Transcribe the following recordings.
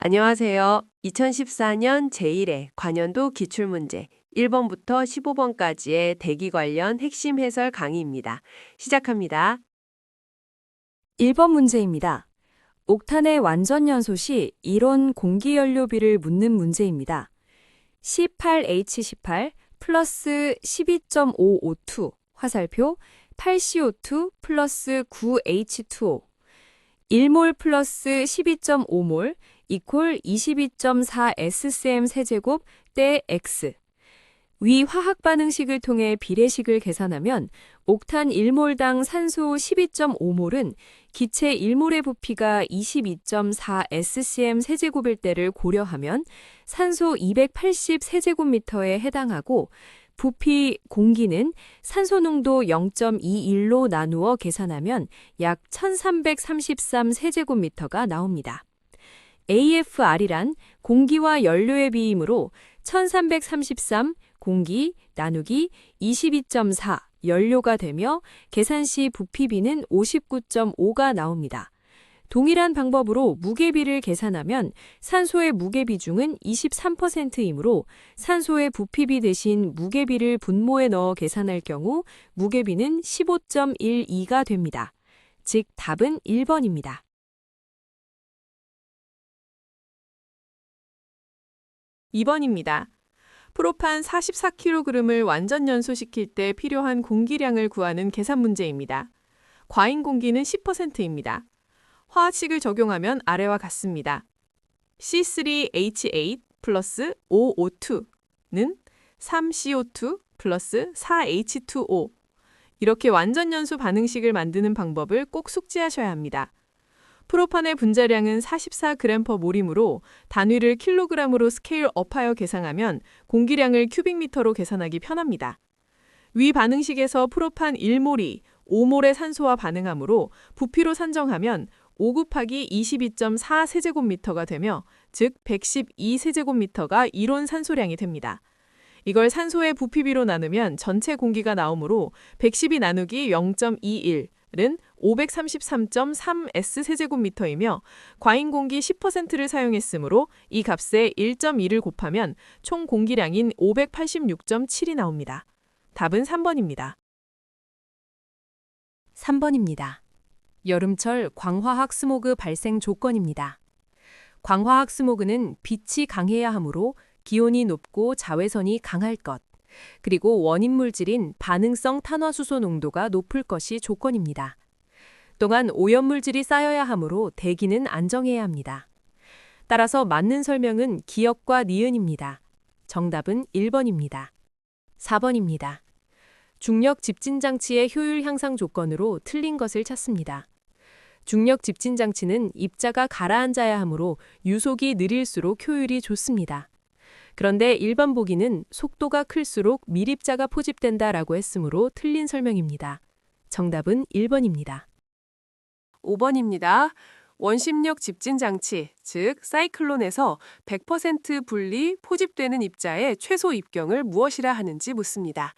안녕하세요. 2014년 제1회 관연도 기출문제 1번부터 15번까지의 대기 관련 핵심 해설 강의입니다. 시작합니다. 1번 문제입니다. 옥탄의 완전연소 시 이론 공기연료비를 묻는 문제입니다. C8H18 플러스 12.5O2 화살표 8CO2 플러스 9H2O 1몰 플러스 12.5몰 이퀄 22.4 SCM 세제곱 대 X 위 화학 반응식을 통해 비례식을 계산하면 옥탄 1몰당 산소 12.5몰은 기체 1몰의 부피가 22.4 SCM 세제곱일 때를 고려하면 산소 280 세제곱미터에 해당하고 부피 공기는 산소 농도 0.21로 나누어 계산하면 약 1333 세제곱미터가 나옵니다. AFR이란 공기와 연료의 비이므로 1333 공기 나누기 22.4 연료가 되며 계산 시 부피비는 59.5가 나옵니다. 동일한 방법으로 무게비를 계산하면 산소의 무게 비중은 23%이므로 산소의 부피비 대신 무게비를 분모에 넣어 계산할 경우 무게비는 15.12가 됩니다. 즉 답은 1번입니다. 2번입니다. 프로판 44kg을 완전 연소시킬 때 필요한 공기량을 구하는 계산 문제입니다. 과잉 공기는 10%입니다. 화학식을 적용하면 아래와 같습니다. C3H8 플러스 5O2는 3CO2 플러스 4H2O 이렇게 완전 연소 반응식을 만드는 방법을 꼭 숙지하셔야 합니다. 프로판의 분자량은 44g/몰이므로 단위를 킬로그램으로 스케일업하여 계산하면 공기량을 큐빅미터로 계산하기 편합니다. 위 반응식에서 프로판 1몰이 5몰의 산소와 반응하므로 부피로 산정하면 5 곱하기 22.4 세제곱미터가 되며 즉 112 세제곱미터가 이론 산소량이 됩니다. 이걸 산소의 부피비로 나누면 전체 공기가 나오므로 112 나누기 0.21은 533.3 S세제곱미터이며 과잉 공기 10%를 사용했으므로 이 값에 1.2를 곱하면 총 공기량인 586.7이 나옵니다. 답은 3번입니다. 3번입니다. 여름철 광화학 스모그 발생 조건입니다. 광화학 스모그는 빛이 강해야 하므로 기온이 높고 자외선이 강할 것, 그리고 원인 물질인 반응성 탄화수소 농도가 높을 것이 조건입니다. 또한 오염물질이 쌓여야 하므로 대기는 안정해야 합니다. 따라서 맞는 설명은 기역과 니은입니다. 정답은 1번입니다. 4번입니다. 중력 집진 장치의 효율 향상 조건으로 틀린 것을 찾습니다. 중력 집진 장치는 입자가 가라앉아야 하므로 유속이 느릴수록 효율이 좋습니다. 그런데 일반 보기는 속도가 클수록 밀입자가 포집된다라고 했으므로 틀린 설명입니다. 정답은 1번입니다. 5번입니다. 원심력 집진 장치, 즉 사이클론에서 100% 분리 포집되는 입자의 최소 입경을 무엇이라 하는지 묻습니다.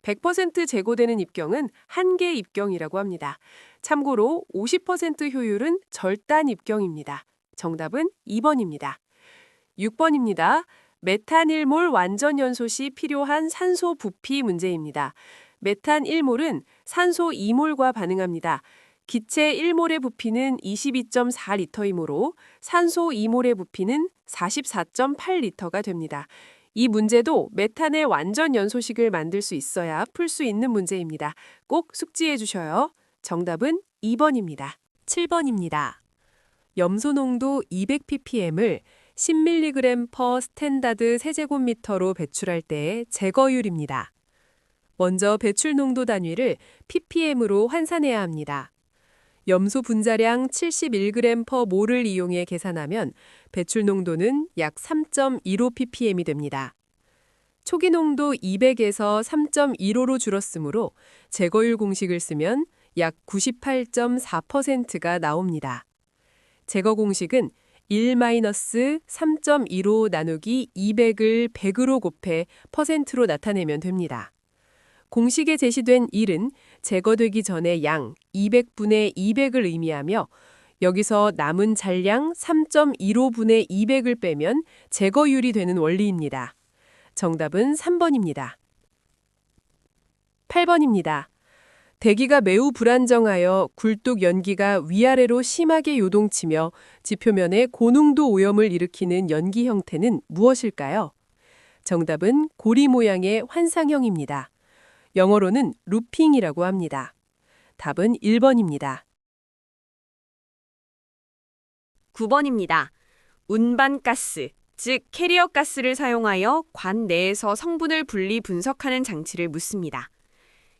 100% 제고되는 입경은 한계 입경이라고 합니다. 참고로 50% 효율은 절단 입경입니다. 정답은 2번입니다. 6번입니다. 메탄 1몰 완전 연소 시 필요한 산소 부피 문제입니다. 메탄 1몰은 산소 2몰과 반응합니다. 기체 1몰의 부피는 22.4리터이므로 산소 2몰의 부피는 44.8리터가 됩니다. 이 문제도 메탄의 완전 연소식을 만들 수 있어야 풀 수 있는 문제입니다. 꼭 숙지해 주셔요. 정답은 2번입니다. 7번입니다. 염소 농도 200ppm을 10mg per 스탠다드 세제곱미터로 배출할 때의 제거율입니다. 먼저 배출 농도 단위를 ppm으로 환산해야 합니다. 염소 분자량 71g per 몰을 이용해 계산하면 배출 농도는 약 3.15ppm이 됩니다. 초기 농도 200에서 3.15로 줄었으므로 제거율 공식을 쓰면 약 98.4%가 나옵니다. 제거 공식은 1-3.15 나누기 200을 100으로 곱해 퍼센트로 나타내면 됩니다. 공식에 제시된 1은 제거되기 전의 양 200분의 200을 의미하며 여기서 남은 잔량 3.15분의 200을 빼면 제거율이 되는 원리입니다. 정답은 3번입니다. 8번입니다. 대기가 매우 불안정하여 굴뚝 연기가 위아래로 심하게 요동치며 지표면에 고농도 오염을 일으키는 연기 형태는 무엇일까요? 정답은 고리 모양의 환상형입니다. 영어로는 루핑이라고 합니다. 답은 1번입니다. 9번입니다. 운반가스, 즉 캐리어 가스를 사용하여 관 내에서 성분을 분리 분석하는 장치를 묻습니다.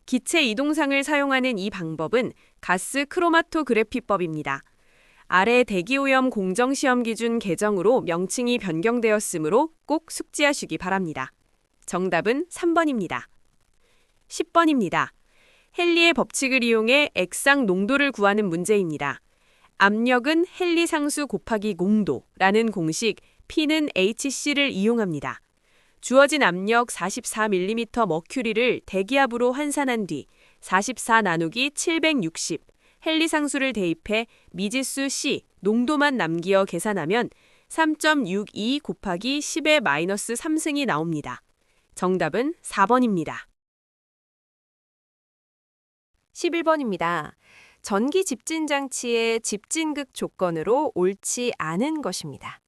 기체 이동상을 사용하는 이 방법은 가스 크로마토그래피법입니다. 아래 대기오염 공정시험 기준 개정으로 명칭이 변경되었으므로 꼭 숙지하시기 바랍니다. 정답은 3번입니다. 10번입니다. 헨리의 법칙을 이용해 액상 농도를 구하는 문제입니다. 압력은 헨리 상수 곱하기 공도라는 공식 P는 HC를 이용합니다. 주어진 압력 44mm 머큐리를 대기압으로 환산한 뒤 44 나누기 760 헨리 상수를 대입해 미지수 C 농도만 남기어 계산하면 3.62 곱하기 10의 마이너스 3승이 나옵니다. 정답은 4번입니다. 11번입니다. 전기 집진 장치의 집진극 조건으로 옳지 않은 것입니다.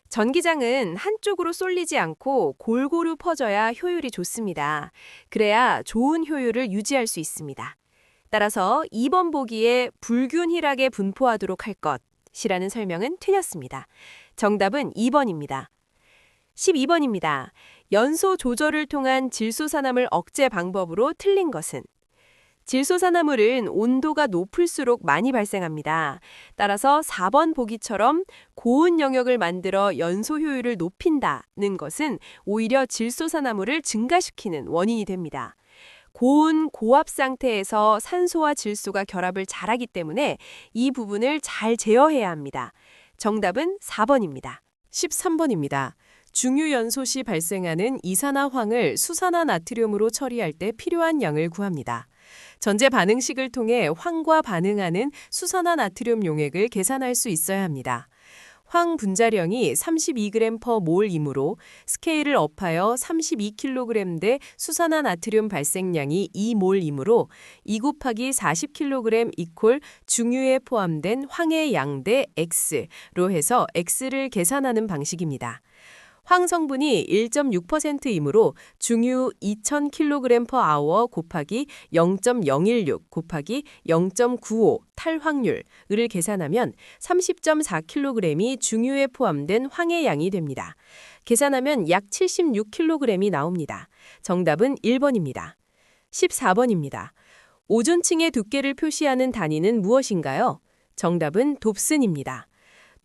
전기장은 한쪽으로 쏠리지 않고 골고루 퍼져야 효율이 좋습니다. 그래야 좋은 효율을 유지할 수 있습니다. 따라서 2번 보기에 불균일하게 분포하도록 할 것이라는 설명은 틀렸습니다. 정답은 2번입니다. 12번입니다. 연소 조절을 통한 질소산화물 억제 방법으로 틀린 것은? 질소산화물은 온도가 높을수록 많이 발생합니다. 따라서 4번 보기처럼 고온 영역을 만들어 연소 효율을 높인다는 것은 오히려 질소산화물을 증가시키는 원인이 됩니다. 고온, 고압 상태에서 산소와 질소가 결합을 잘하기 때문에 이 부분을 잘 제어해야 합니다. 정답은 4번입니다. 13번입니다. 중유연소 시 발생하는 이산화황을 수산화나트륨으로 처리할 때 필요한 양을 구합니다. 전제 반응식을 통해 황과 반응하는 수산화나트륨 용액을 계산할 수 있어야 합니다. 황 분자량이 32g/몰이므로 스케일을 업하여 32kg 대 수산화나트륨 발생량이 2몰이므로 2 곱하기 40kg 이퀄 중유에 포함된 황의 양 대 X로 해서 X를 계산하는 방식입니다. 황 성분이 1.6%이므로 중유 2000kg/h 곱하기 0.016 곱하기 0.95 탈황률을 계산하면 30.4kg이 중유에 포함된 황의 양이 됩니다. 계산하면 약 76kg이 나옵니다. 정답은 1번입니다. 14번입니다. 오존층의 두께를 표시하는 단위는 무엇인가요? 정답은 dobson입니다.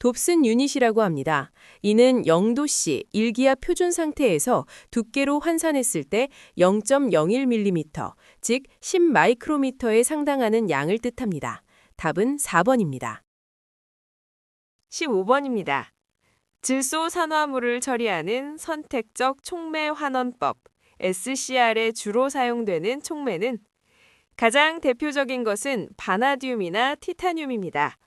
dobson 유닛이라고 합니다. 이는 0도씨 일기압 표준 상태에서 두께로 환산했을 때 0.01mm, 즉 10마이크로미터에 상당하는 양을 뜻합니다. 답은 4번입니다. 15번입니다. 질소산화물을 처리하는 선택적 촉매 환원법 SCR에 주로 사용되는 촉매는 가장 대표적인 것은 바나듐이나 티타늄입니다.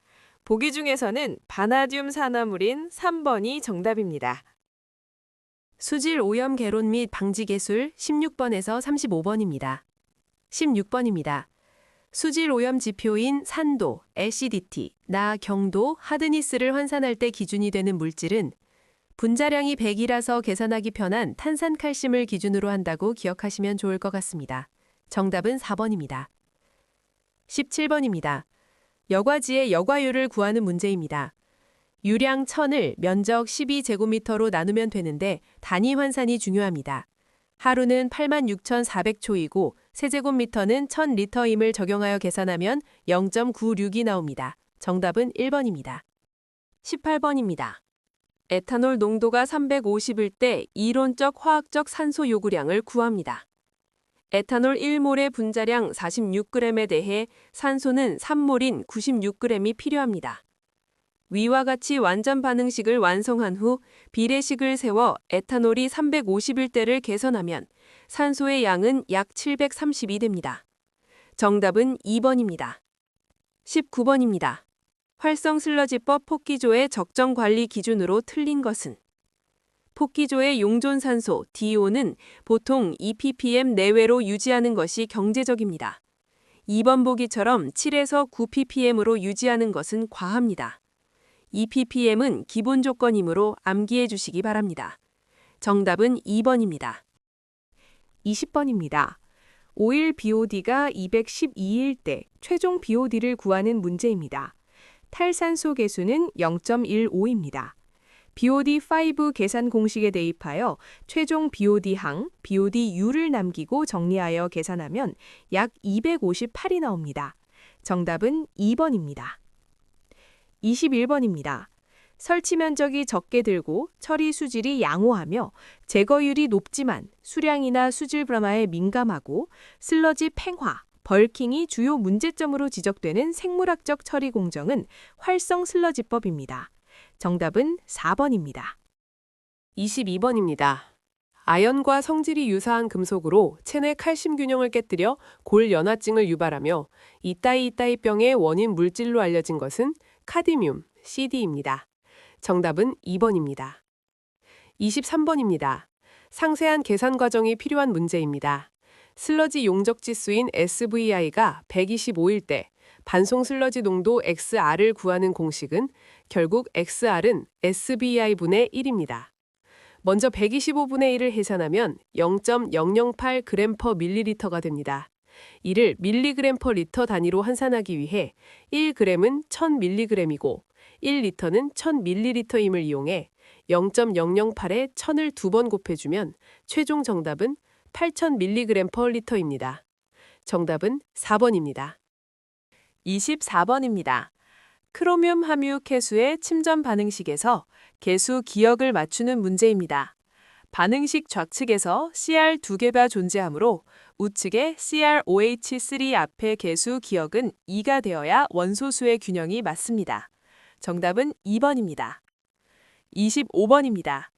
보기 중에서는 바나듐 산화물인 3번이 정답입니다. 수질 오염 개론 및 방지 기술 16번에서 35번입니다. 16번입니다. 수질 오염 지표인 산도, acidity, 나 경도, 하드니스를 환산할 때 기준이 되는 물질은 분자량이 100이라서 계산하기 편한 탄산칼슘을 기준으로 한다고 기억하시면 좋을 것 같습니다. 정답은 4번입니다. 17번입니다. 여과지의 여과율을 구하는 문제입니다. 유량 1000을 면적 12제곱미터로 나누면 되는데 단위 환산이 중요합니다. 하루는 86,400초이고 세제곱미터는 1000리터임을 적용하여 계산하면 0.96이 나옵니다. 정답은 1번입니다. 18번입니다. 에탄올 농도가 350일 때 이론적 화학적 산소 요구량을 구합니다. 에탄올 1몰의 분자량 46g에 대해 산소는 3몰인 96g이 필요합니다. 위와 같이 완전 반응식을 완성한 후 비례식을 세워 에탄올이 350일 때를 계산하면 산소의 양은 약 732 됩니다. 정답은 2번입니다. 19번입니다. 활성 슬러지법 폭기조의 적정 관리 기준으로 틀린 것은? 폭기조의 용존산소 DO는 보통 2ppm 내외로 유지하는 것이 경제적입니다. 2번 보기처럼 7에서 9ppm으로 유지하는 것은 과합니다. 2ppm은 기본 조건이므로 암기해 주시기 바랍니다. 정답은 2번입니다. 20번입니다. 오일 BOD가 212일 때 최종 BOD를 구하는 문제입니다. 탈산소 계수는 0.15입니다. BOD5 계산 공식에 대입하여 최종 BOD항, BODU를 남기고 정리하여 계산하면 약 258이 나옵니다. 정답은 2번입니다. 21번입니다. 설치 면적이 적게 들고 처리 수질이 양호하며 제거율이 높지만 수량이나 수질 변화에 민감하고 슬러지 팽화, 벌킹이 주요 문제점으로 지적되는 생물학적 처리 공정은 활성 슬러지법입니다. 정답은 4번입니다. 22번입니다. 아연과 성질이 유사한 금속으로 체내 칼슘 균형을 깨뜨려 골연화증을 유발하며 이따이 병의 원인 물질로 알려진 것은 카드뮴, CD입니다. 정답은 2번입니다. 23번입니다. 상세한 계산 과정이 필요한 문제입니다. 슬러지 용적 지수인 SVI가 125일 때 반송 슬러지 농도 XR을 구하는 공식은 결국 XR은 SVI분의 1입니다. 먼저 125분의 1을 계산하면 0.008g/ml가 됩니다. 이를 mg/L 단위로 환산하기 위해 1g은 1000mg이고 1리터는 1000ml임을 이용해 0.008에 1000을 2번 곱해주면 최종 정답은 8000mg/L입니다. 정답은 4번입니다. 24번입니다. 크로뮴 함유 개수의 침전 반응식에서 개수 기역을 맞추는 문제입니다. 반응식 좌측에서 Cr 2개가 존재하므로 우측의 CrOH3 앞의 개수 기역은 2가 되어야 원소수의 균형이 맞습니다. 정답은 2번입니다. 25번입니다.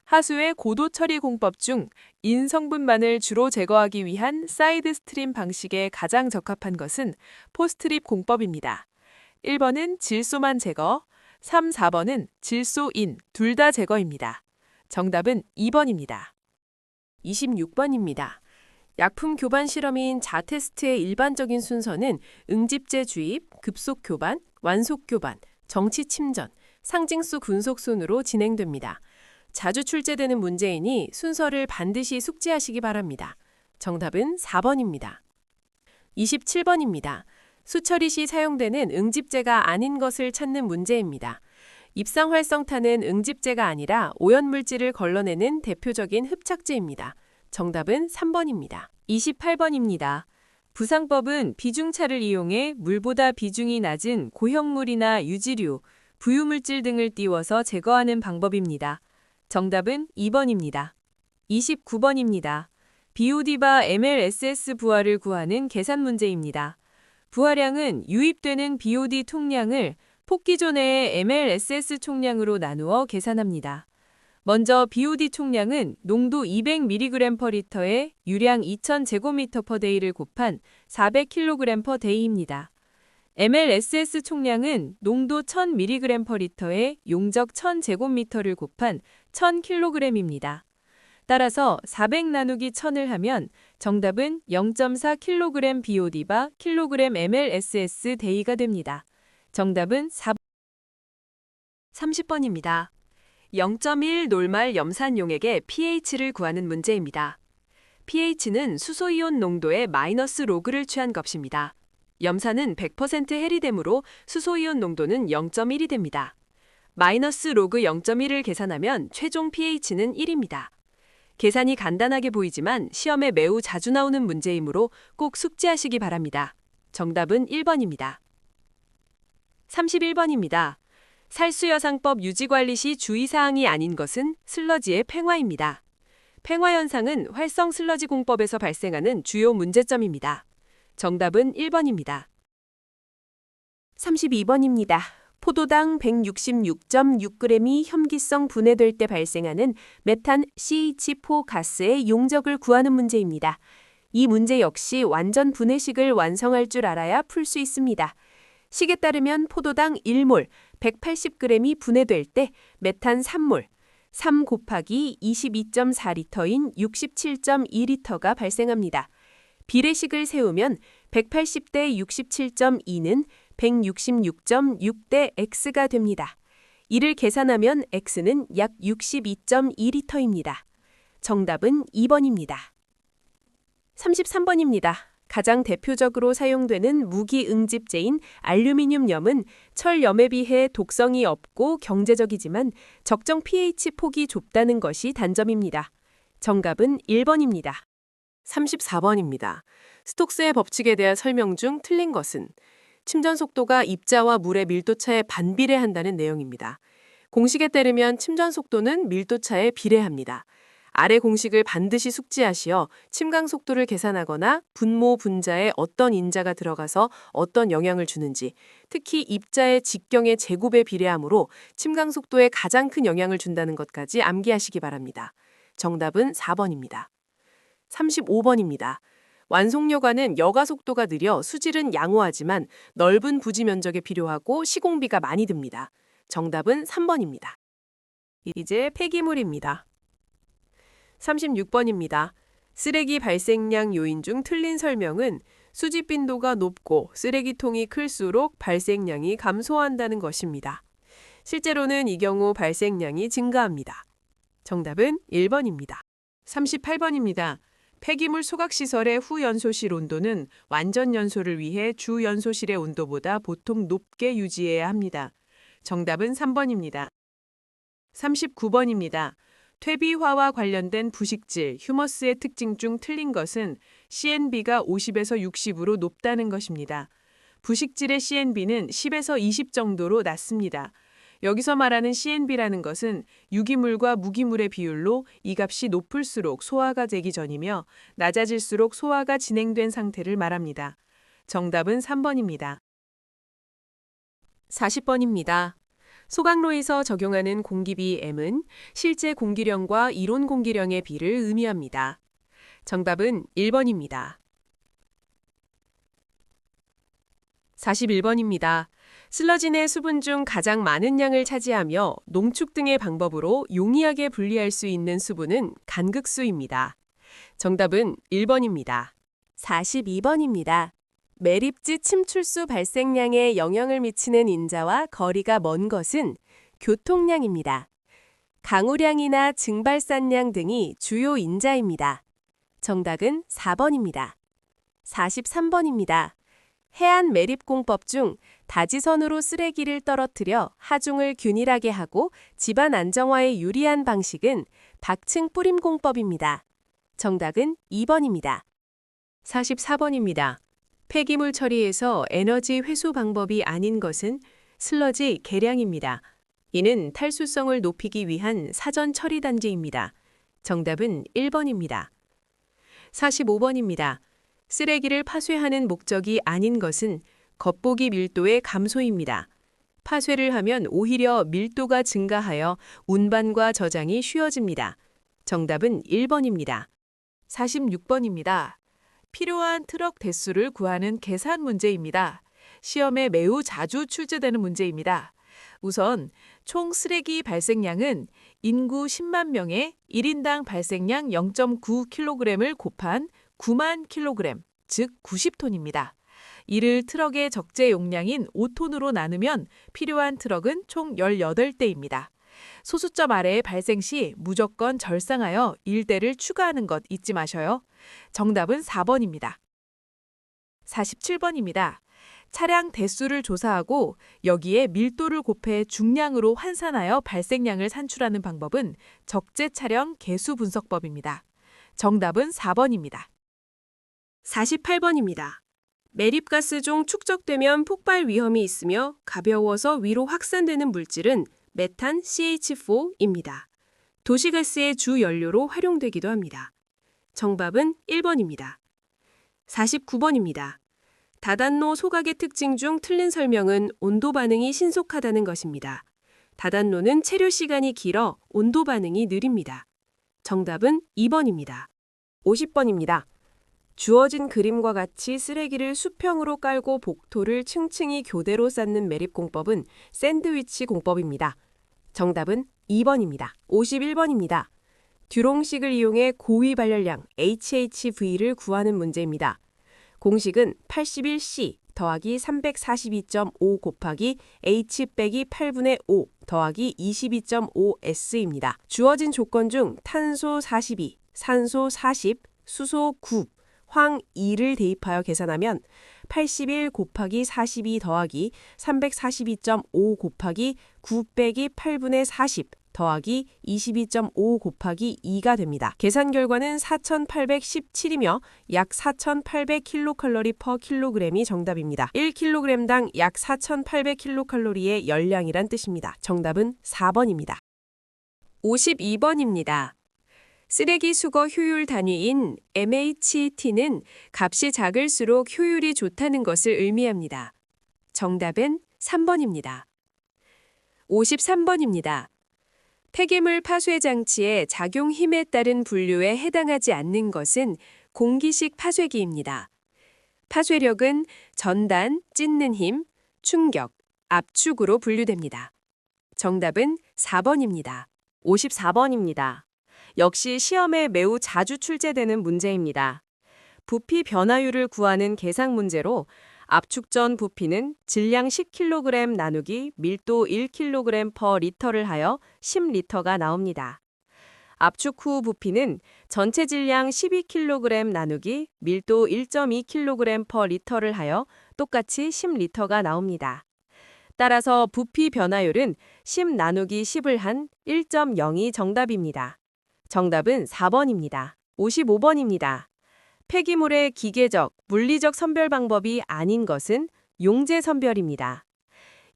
하수의 고도 처리 공법 중 인성분만을 주로 제거하기 위한 사이드 스트림 방식에 가장 적합한 것은 포스트립 공법입니다. 1번은 질소만 제거, 3, 4번은 질소, 인 둘 다 제거입니다. 정답은 2번입니다. 26번입니다. 약품 교반 실험인 자테스트의 일반적인 순서는 응집제 주입, 급속 교반, 완속 교반, 정치 침전, 상징수 군속 순으로 진행됩니다. 자주 출제되는 문제이니 순서를 반드시 숙지하시기 바랍니다. 정답은 4번입니다. 27번입니다. 수처리 시 사용되는 응집제가 아닌 것을 찾는 문제입니다. 입상활성탄은 응집제가 아니라 오염물질을 걸러내는 대표적인 흡착제입니다. 정답은 3번입니다. 28번입니다. 부상법은 비중차를 이용해 물보다 비중이 낮은 고형물이나 유지류, 부유물질 등을 띄워서 제거하는 방법입니다. 정답은 2번입니다. 29번입니다. BOD바 MLSS 부하를 구하는 계산 문제입니다. 부하량은 유입되는 BOD 통량을 폭기조 내의 MLSS 총량으로 나누어 계산합니다. 먼저 BOD 총량은 농도 200mg/L에 유량 2000제곱미터/day를 곱한 400kg/day입니다. MLSS 총량은 농도 1000mg/L에 용적 1000제곱미터를 곱한 1000kg입니다. 따라서 400 나누기 1000을 하면 정답은 0.4kg BOD바 kg MLSS day가 됩니다. 정답은 30번입니다. 0.1 놀말 염산용액의 pH를 구하는 문제입니다. pH는 수소이온 농도의 마이너스 로그를 취한 값입니다. 염산은 100% 해리되므로 수소이온 농도는 0.1이 됩니다. 마이너스 로그 0.1을 계산하면 최종 pH는 1입니다. 계산이 간단하게 보이지만 시험에 매우 자주 나오는 문제이므로 꼭 숙지하시기 바랍니다. 정답은 1번입니다. 31번입니다. 살수여상법 유지관리 시 주의사항이 아닌 것은 슬러지의 팽화입니다. 팽화 현상은 활성 슬러지 공법에서 발생하는 주요 문제점입니다. 정답은 1번입니다. 32번입니다. 포도당 166.6g이 혐기성 분해될 때 발생하는 메탄 CH4 가스의 용적을 구하는 문제입니다. 이 문제 역시 완전 분해식을 완성할 줄 알아야 풀 수 있습니다. 식에 따르면 포도당 1몰, 180g이 분해될 때 메탄 3몰, 3 곱하기 22.4리터인 67.2리터가 발생합니다. 비례식을 세우면 180대 67.2는 166.6대 X가 됩니다. 이를 계산하면 X는 약 62.2리터입니다. 정답은 2번입니다. 33번입니다. 가장 대표적으로 사용되는 무기 응집제인 알루미늄염은 철염에 비해 독성이 없고 경제적이지만 적정 pH 폭이 좁다는 것이 단점입니다. 정답은 1번입니다. 34번입니다. 스톡스의 법칙에 대한 설명 중 틀린 것은 침전 속도가 입자와 물의 밀도차에 반비례한다는 내용입니다. 공식에 따르면 침전 속도는 밀도차에 비례합니다. 아래 공식을 반드시 숙지하시어 침강 속도를 계산하거나 분모 분자에 어떤 인자가 들어가서 어떤 영향을 주는지, 특히 입자의 직경의 제곱에 비례하므로 침강 속도에 가장 큰 영향을 준다는 것까지 암기하시기 바랍니다. 정답은 4번입니다. 35번입니다. 완송여과는 여과 속도가 느려 수질은 양호하지만 넓은 부지 면적에 필요하고 시공비가 많이 듭니다. 정답은 3번입니다. 이제 폐기물입니다. 36번입니다. 쓰레기 발생량 요인 중 틀린 설명은 수집 빈도가 높고 쓰레기통이 클수록 발생량이 감소한다는 것입니다. 실제로는 이 경우 발생량이 증가합니다. 정답은 1번입니다. 38번입니다. 폐기물 소각시설의 후연소실 온도는 완전 연소를 위해 주 연소실의 온도보다 보통 높게 유지해야 합니다. 정답은 3번입니다. 39번입니다. 퇴비화와 관련된 부식질, 휴머스의 특징 중 틀린 것은 CNB가 50에서 60으로 높다는 것입니다. 부식질의 CNB는 10에서 20 정도로 낮습니다. 여기서 말하는 CNB라는 것은 유기물과 무기물의 비율로 이 값이 높을수록 소화가 되기 전이며 낮아질수록 소화가 진행된 상태를 말합니다. 정답은 3번입니다. 40번입니다. 소각로에서 적용하는 공기비 M은 실제 공기량과 이론 공기량의 비를 의미합니다. 정답은 1번입니다. 41번입니다. 슬러지 내 수분 중 가장 많은 양을 차지하며 농축 등의 방법으로 용이하게 분리할 수 있는 수분은 간극수입니다. 정답은 1번입니다. 42번입니다. 매립지 침출수 발생량에 영향을 미치는 인자와 거리가 먼 것은 교통량입니다. 강우량이나 증발산량 등이 주요 인자입니다. 정답은 4번입니다. 43번입니다. 해안 매립공법 중 다지선으로 쓰레기를 떨어뜨려 하중을 균일하게 하고 집안 안정화에 유리한 방식은 박층 뿌림공법입니다. 정답은 2번입니다. 44번입니다. 폐기물 처리에서 에너지 회수 방법이 아닌 것은 슬러지 계량입니다. 이는 탈수성을 높이기 위한 사전 처리 단계입니다. 정답은 1번입니다. 45번입니다. 쓰레기를 파쇄하는 목적이 아닌 것은 겉보기 밀도의 감소입니다. 파쇄를 하면 오히려 밀도가 증가하여 운반과 저장이 쉬워집니다. 정답은 1번입니다. 46번입니다. 필요한 트럭 대수를 구하는 계산 문제입니다. 시험에 매우 자주 출제되는 문제입니다. 우선 총 쓰레기 발생량은 인구 10만 명의 1인당 발생량 0.9kg을 곱한 9만 kg, 즉 90톤입니다. 이를 트럭의 적재 용량인 5톤으로 나누면 필요한 트럭은 총 18대입니다. 소수점 아래에 발생 시 무조건 절상하여 1대를 추가하는 것 잊지 마셔요. 정답은 4번입니다. 47번입니다. 차량 대수를 조사하고 여기에 밀도를 곱해 중량으로 환산하여 발생량을 산출하는 방법은 적재 차량 개수 분석법입니다. 정답은 4번입니다. 48번입니다. 매립가스 중 축적되면 폭발 위험이 있으며 가벼워서 위로 확산되는 물질은 메탄 CH4입니다. 도시가스의 주 연료로 활용되기도 합니다. 정답은 1번입니다. 49번입니다. 다단로 소각의 특징 중 틀린 설명은 온도 반응이 신속하다는 것입니다. 다단로는 체류 시간이 길어 온도 반응이 느립니다. 정답은 2번입니다. 50번입니다. 주어진 그림과 같이 쓰레기를 수평으로 깔고 복토를 층층이 교대로 쌓는 매립공법은 샌드위치 공법입니다. 정답은 2번입니다. 51번입니다. 듀롱식을 이용해 고위 발열량 HHV를 구하는 문제입니다. 공식은 81C 더하기 342.5 곱하기 H 빼기 8분의 5 더하기 22.5S입니다. 주어진 조건 중 탄소 42, 산소 40, 수소 9, 황 2를 대입하여 계산하면 81 곱하기 42 더하기 342.5 곱하기 9 빼기 8분의 40 더하기 22.5 곱하기 2가 됩니다. 계산 결과는 4,817이며 약 4,800kcal per kg이 정답입니다. 1kg당 약 4,800kcal의 열량이란 뜻입니다. 정답은 4번입니다. 52번입니다. 쓰레기 수거 효율 단위인 MHT는 값이 작을수록 효율이 좋다는 것을 의미합니다. 정답은 3번입니다. 53번입니다. 폐기물 파쇄 장치의 작용 힘에 따른 분류에 해당하지 않는 것은 공기식 파쇄기입니다. 파쇄력은 전단, 찢는 힘, 충격, 압축으로 분류됩니다. 정답은 4번입니다. 54번입니다. 역시 시험에 매우 자주 출제되는 문제입니다. 부피 변화율을 구하는 계상 문제로 압축 전 부피는 질량 10kg 나누기 밀도 1kg per 리터를 하여 10리터가 나옵니다. 압축 후 부피는 전체 질량 12kg 나누기 밀도 1.2kg per 리터를 하여 똑같이 10리터가 나옵니다. 따라서 부피 변화율은 10 나누기 10을 한 1.0이 정답입니다. 정답은 4번입니다. 55번입니다. 폐기물의 기계적, 물리적 선별 방법이 아닌 것은 용재 선별입니다.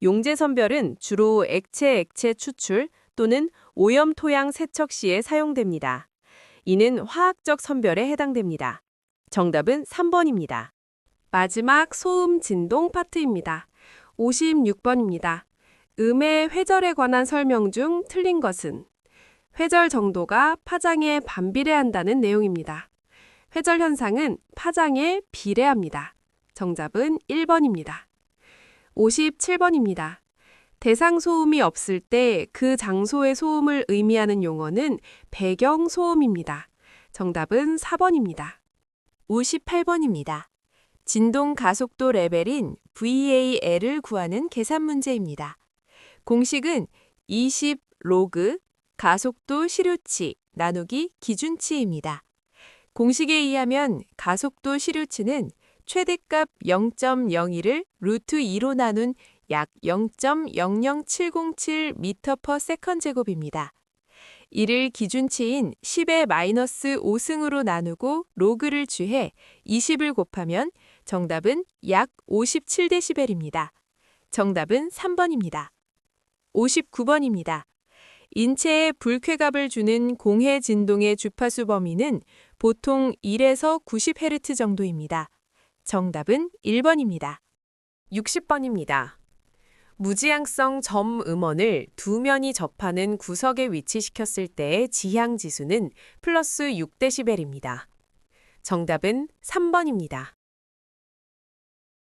용재 선별은 주로 액체 추출 또는 오염 토양 세척 시에 사용됩니다. 이는 화학적 선별에 해당됩니다. 정답은 3번입니다. 마지막 소음 진동 파트입니다. 56번입니다. 음의 회절에 관한 설명 중 틀린 것은 회절 정도가 파장에 반비례한다는 내용입니다. 회절 현상은 파장에 비례합니다. 정답은 1번입니다. 57번입니다. 대상 소음이 없을 때 그 장소의 소음을 의미하는 용어는 배경 소음입니다. 정답은 4번입니다. 58번입니다. 진동 가속도 레벨인 VAL을 구하는 계산 문제입니다. 공식은 20 로그 가속도 시류치 나누기 기준치입니다. 공식에 의하면 가속도 시류치는 최대값 0.01을 루트 2로 나눈 약 0.00707 m/s 제곱입니다. 이를 기준치인 10의 마이너스 5승으로 나누고 로그를 취해 20을 곱하면 정답은 약 57dB입니다. 정답은 3번입니다. 59번입니다. 인체에 불쾌감을 주는 공해 진동의 주파수 범위는 보통 1에서 90Hz 정도입니다. 정답은 1번입니다. 60번입니다. 무지향성 점 음원을 두 면이 접하는 구석에 위치시켰을 때의 지향 지수는 플러스 6dB입니다. 정답은 3번입니다.